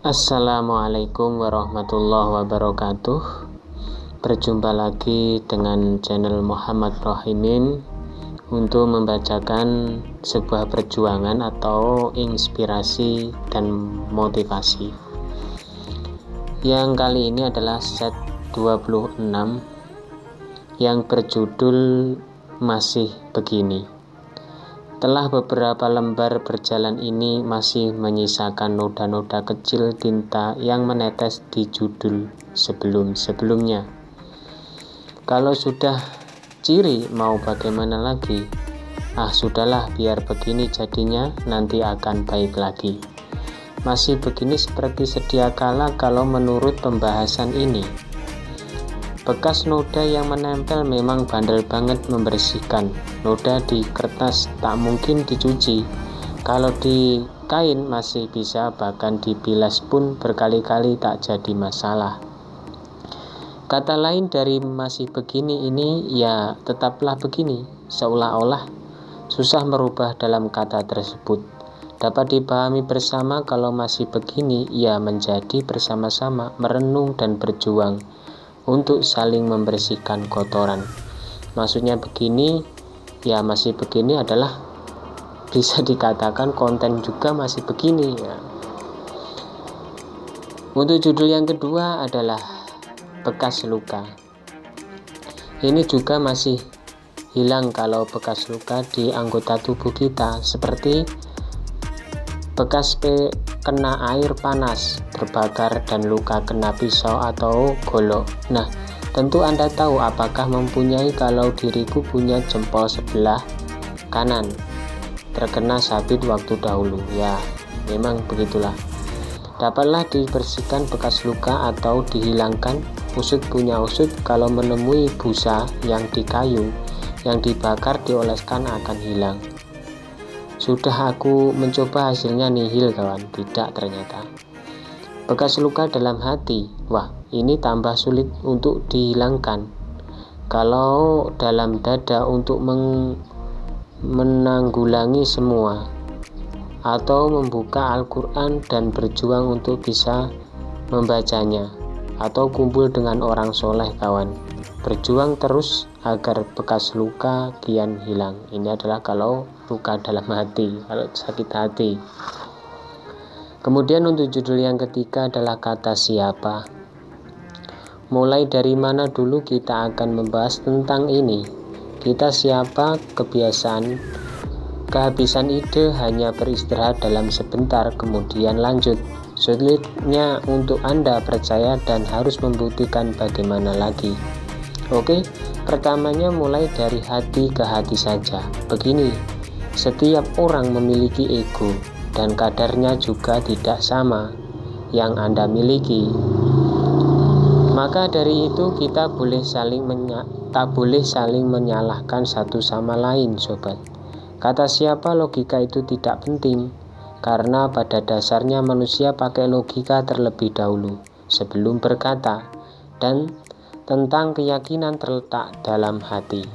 Assalamualaikum warahmatullahi wabarakatuh. Berjumpa lagi dengan channel Muhammad Rohimin untuk membacakan sebuah perjuangan atau inspirasi dan motivasi. Yang kali ini adalah set 26 yang berjudul Masih Begini. Telah beberapa lembar berjalan ini masih menyisakan noda-noda kecil tinta yang menetes di judul sebelum-sebelumnya. Kalau sudah ciri mau bagaimana lagi? Sudahlah, biar begini jadinya, nanti akan baik lagi. Masih begini seperti sedia kala kalau menurut pembahasan ini. Bekas noda yang menempel memang bandel banget membersihkan. Noda di kertas tak mungkin dicuci. Kalau di kain masih bisa, bahkan dibilas pun berkali-kali tak jadi masalah. Kata lain dari masih begini ini ya tetaplah begini, seolah-olah susah merubah dalam kata tersebut. Dapat dipahami bersama kalau masih begini ya menjadi bersama-sama merenung dan berjuang untuk saling membersihkan kotoran. Maksudnya begini, ya masih begini adalah bisa dikatakan konten juga masih begini ya. Untuk judul yang kedua adalah bekas luka. Ini juga masih hilang kalau bekas luka di anggota tubuh kita, seperti bekas kena air panas, terbakar, dan luka kena pisau atau golok. Nah, tentu Anda tahu apakah mempunyai kalau diriku punya jempol sebelah kanan terkena sabit waktu dahulu. Ya, memang begitulah. Dapatlah dibersihkan bekas luka atau dihilangkan. Usut punya usut, kalau menemui busa yang di kayu yang dibakar dioleskan akan hilang. Sudah aku mencoba, hasilnya nihil kawan, tidak ternyata. Bekas luka dalam hati, wah ini tambah sulit untuk dihilangkan. Kalau dalam dada untuk menanggulangi semua, atau membuka Al-Quran dan berjuang untuk bisa membacanya, atau kumpul dengan orang soleh kawan. Berjuang terus agar bekas luka kian hilang. Ini adalah kalau luka dalam hati, kalau sakit hati. Kemudian untuk judul yang ketiga adalah kata siapa. Mulai dari mana dulu kita akan membahas tentang ini. Kita siapa, kehabisan ide, hanya beristirahat dalam sebentar kemudian lanjut. Sulitnya untuk Anda percaya dan harus membuktikan bagaimana lagi. Oke, pertamanya mulai dari hati ke hati saja. Begini, setiap orang memiliki ego dan kadarnya juga tidak sama yang Anda miliki. Maka dari itu kita tak boleh saling menyalahkan satu sama lain, sobat. Kata siapa logika itu tidak penting, karena pada dasarnya manusia pakai logika terlebih dahulu sebelum berkata, dan tentang keyakinan terletak dalam hati.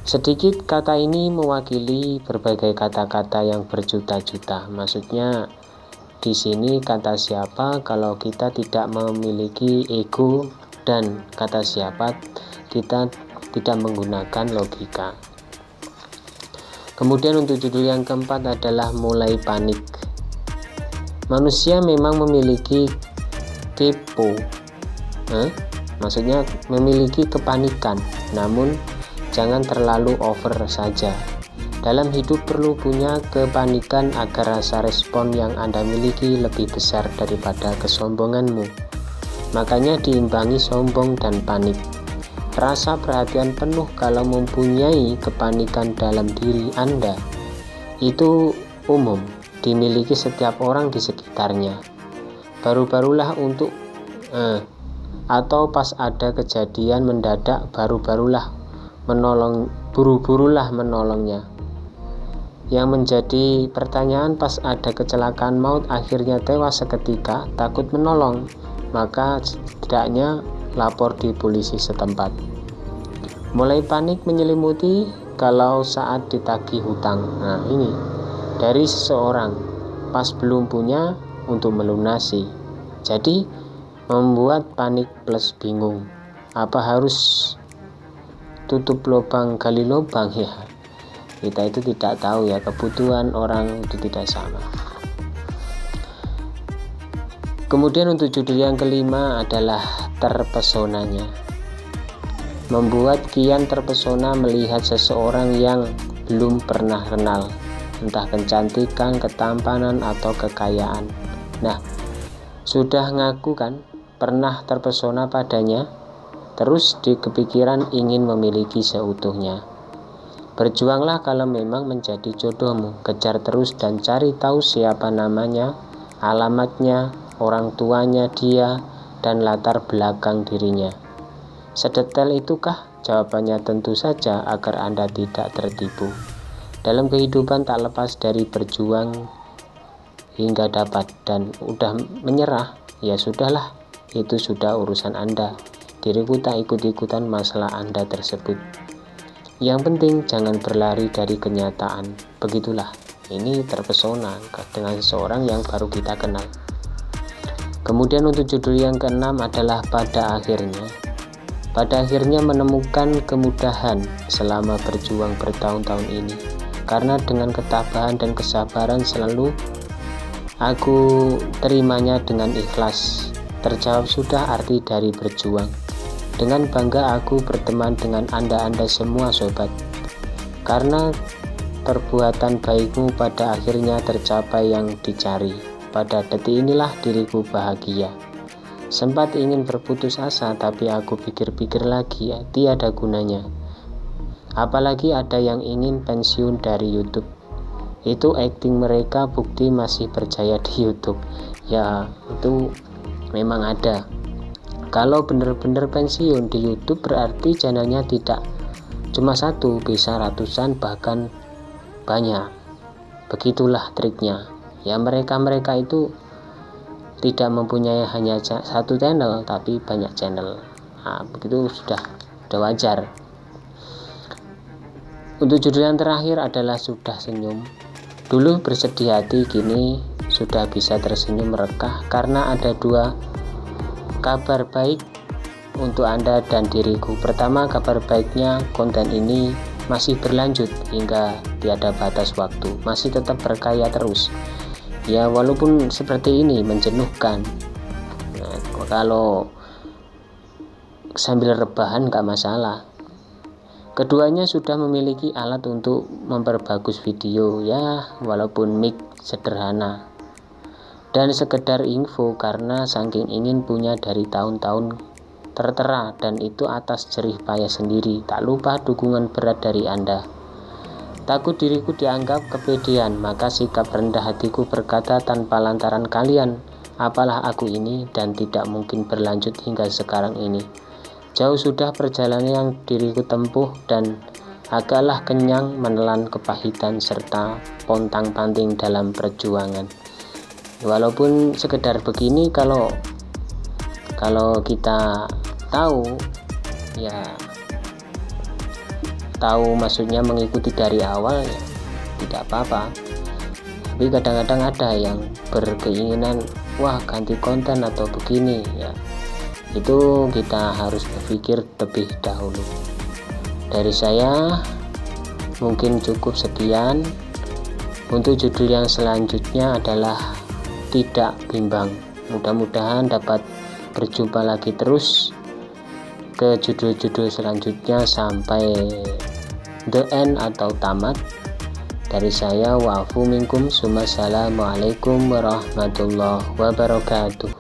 Sedikit kata ini mewakili berbagai kata-kata yang berjuta-juta. Maksudnya di sini kata siapa kalau kita tidak memiliki ego, dan kata siapa kita tidak menggunakan logika. Kemudian untuk judul yang keempat adalah mulai panik. Manusia memang memiliki kepo, maksudnya memiliki kepanikan, namun jangan terlalu over saja. Dalam hidup perlu punya kepanikan agar rasa respon yang Anda miliki lebih besar daripada kesombonganmu. Makanya diimbangi sombong dan panik. Rasa perhatian penuh kalau mempunyai kepanikan dalam diri Anda. Itu umum, dimiliki setiap orang di sekitarnya. Baru-barulah untuk atau pas ada kejadian mendadak, buru-burulah menolongnya. Yang menjadi pertanyaan, pas ada kecelakaan maut akhirnya tewas seketika, takut menolong, maka setidaknya lapor di polisi setempat. Mulai panik menyelimuti kalau saat ditagih hutang. Nah ini dari seseorang, pas belum punya untuk melunasi. Jadi membuat panik plus bingung. Apa harus tutup lubang gali lubang? Ya, kita itu tidak tahu ya, kebutuhan orang itu tidak sama. Kemudian untuk judul yang kelima adalah terpesonanya. Membuat kian terpesona melihat seseorang yang belum pernah kenal, entah kecantikan, ketampanan, atau kekayaan. Nah, sudah ngaku kan pernah terpesona padanya, terus di kepikiran ingin memiliki seutuhnya. Berjuanglah kalau memang menjadi jodohmu, kejar terus dan cari tahu siapa namanya, alamatnya, orang tuanya dia, dan latar belakang dirinya. Sedetail itukah? Jawabannya tentu saja agar Anda tidak tertipu. Dalam kehidupan tak lepas dari berjuang hingga dapat, dan udah menyerah, ya sudahlah, itu sudah urusan Anda. Diriku tak ikut-ikutan masalah Anda tersebut. Yang penting jangan berlari dari kenyataan. Begitulah, ini terpesona dengan seseorang yang baru kita kenal. Kemudian untuk judul yang keenam adalah pada akhirnya. Pada akhirnya menemukan kemudahan selama berjuang bertahun-tahun ini. Karena dengan ketabahan dan kesabaran selalu aku terimanya dengan ikhlas. Terjawab sudah arti dari berjuang. Dengan bangga aku berteman dengan Anda semua sobat. Karena perbuatan baikmu pada akhirnya tercapai yang dicari. Pada detik inilah diriku bahagia. Sempat ingin berputus asa, tapi aku pikir-pikir lagi, ya, tiada gunanya. Apalagi ada yang ingin pensiun dari YouTube. Itu acting mereka, bukti masih berjaya di YouTube. Ya, itu memang ada. Kalau benar-benar pensiun di YouTube berarti channelnya tidak cuma satu, bisa ratusan bahkan banyak. Begitulah triknya. Ya, mereka itu tidak mempunyai hanya satu channel tapi banyak channel. Nah, begitu sudah wajar. Untuk judul yang terakhir adalah sudah senyum. Dulu bersedih hati, kini sudah bisa tersenyum merekah karena ada dua kabar baik untuk Anda dan diriku. Pertama, kabar baiknya konten ini masih berlanjut hingga tiada batas waktu, masih tetap berkarya terus. Ya, walaupun seperti ini menjenuhkan. Nah, kalau sambil rebahan gak masalah. Keduanya sudah memiliki alat untuk memperbagus video, ya walaupun mic sederhana. Dan sekedar info karena saking ingin punya dari tahun-tahun tertera, dan itu atas jerih payah sendiri. Tak lupa dukungan berat dari Anda. Takut diriku dianggap kepedean, maka sikap rendah hatiku berkata tanpa lantaran kalian, apalah aku ini, dan tidak mungkin berlanjut hingga sekarang ini. Jauh sudah perjalanan yang diriku tempuh dan agaklah kenyang menelan kepahitan serta pontang-panting dalam perjuangan. Walaupun sekedar begini, kalau kita tahu, ya tahu maksudnya mengikuti dari awal, ya tidak apa-apa. Tapi kadang-kadang ada yang berkeinginan, wah ganti konten atau begini, ya itu kita harus berpikir lebih dahulu. Dari saya mungkin cukup sekian. Untuk judul yang selanjutnya adalah tidak bimbang. Mudah-mudahan dapat berjumpa lagi terus ke judul-judul selanjutnya sampai the end atau tamat. Dari saya, wa'fu minkum, assalamualaikum warahmatullahi wabarakatuh.